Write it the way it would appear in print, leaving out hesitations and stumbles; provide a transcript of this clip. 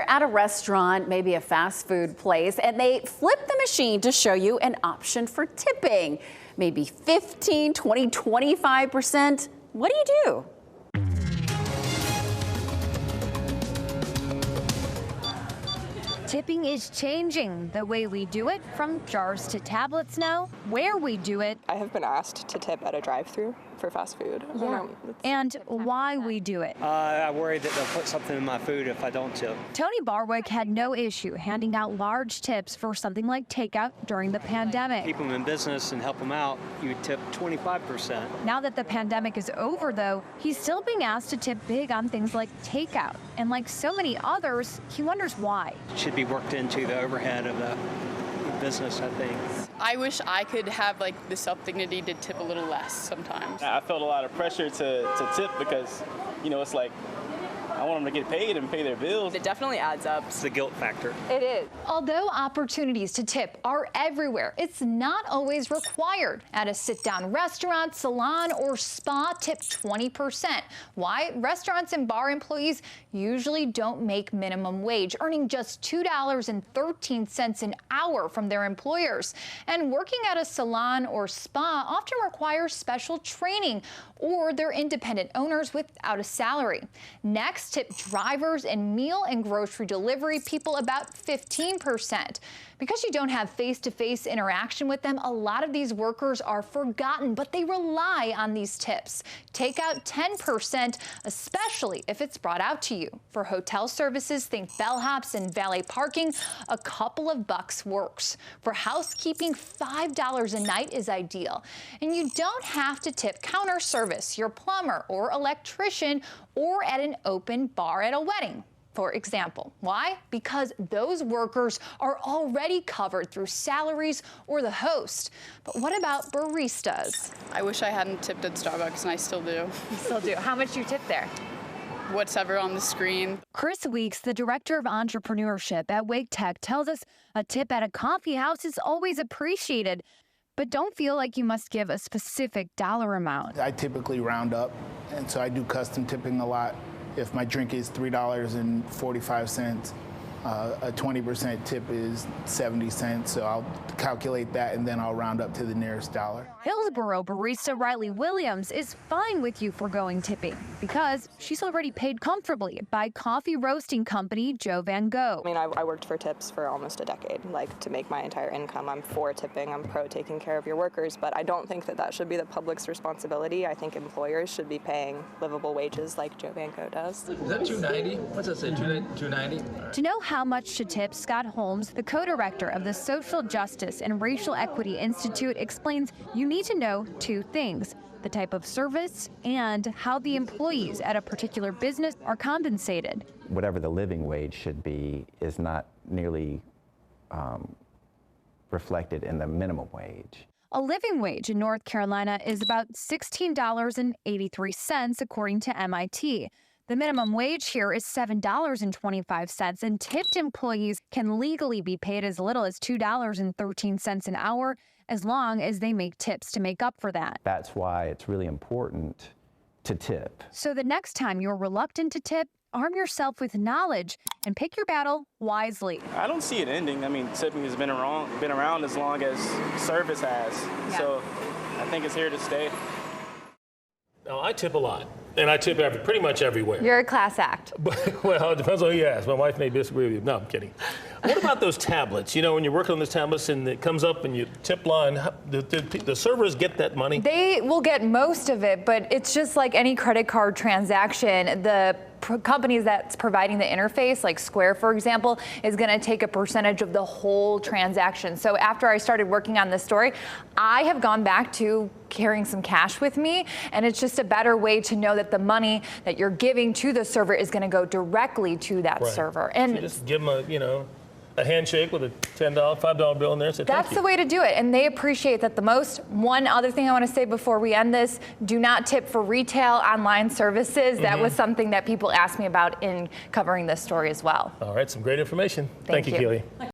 at a restaurant, maybe a fast food place, and they flip the machine to show you an option for tipping. Maybe 15, 20, 25%. What do you do? Tipping is changing the way we do it, from jars to tablets now, where we do it. I have been asked to tip at a drive-thru for fast food. Yeah. And why we do it. I worry that they'll put something in my food if I don't tip. Tony Barwick had no issue handing out large tips for something like Takeout during the pandemic. Keep them in business and help them out, you would tip 25%. Now that the pandemic is over, though, he's still being asked to tip big on things like Takeout. And like so many others, he wonders why. It should be worked into the overhead of the business, I think. I wish I could have like the self-dignity to tip a little less sometimes. I felt a lot of pressure to tip because, you know, it's like I want them to get paid and pay their bills. It definitely adds up. It's the guilt factor. It is. Although opportunities to tip are everywhere, it's not always required. At a sit-down restaurant, salon, or spa, tip 20%. Why? Restaurants and bar employees usually don't make minimum wage, earning just $2.13 an hour from their employers. And working at a salon or spa often requires special training, or they're independent owners without a salary. Next, tip drivers and meal and grocery delivery people about 15%. Because you don't have face-to-face interaction with them, a lot of these workers are forgotten, but they rely on these tips. Take out 10%, especially if it's brought out to you. For hotel services, think bellhops and valet parking, a couple of bucks works. For housekeeping, $5 a night is ideal. And you don't have to tip counter service, your plumber or electrician, or at an open bar at a wedding, for example. Why? Because those workers are already covered through salaries or the host. But what about baristas? I wish I hadn't tipped at Starbucks, and I still do. You still do. How much do you tip there? Whatever on the screen. Chris Weeks, the director of entrepreneurship at Wake Tech, tells us a tip at a coffee house is always appreciated. But don't feel like you must give a specific dollar amount. I typically round up, and so I do custom tipping a lot. If my drink is $3.45, a 20% tip is 70 cents, so I'll calculate that and then I'll round up to the nearest dollar. Hillsborough barista Riley Williams is fine with you foregoing tipping because she's already paid comfortably by coffee roasting company Joe Van Gogh. I mean, I worked for tips for almost a decade, like to make my entire income. I'm for tipping, I'm pro taking care of your workers, but I don't think that should be the public's responsibility. I think employers should be paying livable wages like Joe Van Gogh does. Is that $2.90? What's that say, $2.90? To know how much to tip, Scott Holmes, the co-director of the Social Justice and Racial Equity Institute, explains you need to know two things: the type of service and how the employees at a particular business are compensated. Whatever the living wage should be is not nearly reflected in the minimum wage. A living wage in North Carolina is about $16.83, according to MIT. The minimum wage here is $7.25, and tipped employees can legally be paid as little as $2.13 an hour, as long as they make tips to make up for that. That's why it's really important to tip. So the next time you're reluctant to tip, arm yourself with knowledge and pick your battle wisely. I don't see it ending. I mean, tipping has been around as long as service has. Yeah. So I think it's here to stay. Now, I tip a lot, and I tip pretty much everywhere. You're a class act. Well, it depends on who you ask. My wife may disagree with you. No, I'm kidding. What about those tablets? You know, when you're working on those tablets and it comes up and you tip line, the servers get that money? They will get most of it, but it's just like any credit card transaction. The companies that's providing the interface, like Square, for example, is going to take a percentage of the whole transaction. So after I started working on this story, I have gone back to carrying some cash with me, and it's just a better way to know that the money that you're giving to the server is going to go directly to that server. And so just give them a handshake with a $10, $5 bill in there. That's the way to do it, and they appreciate that the most. One other thing I want to say before we end this: do not tip for retail online services. That was something that people asked me about in covering this story as well. All right, some great information. Thank you, Keely.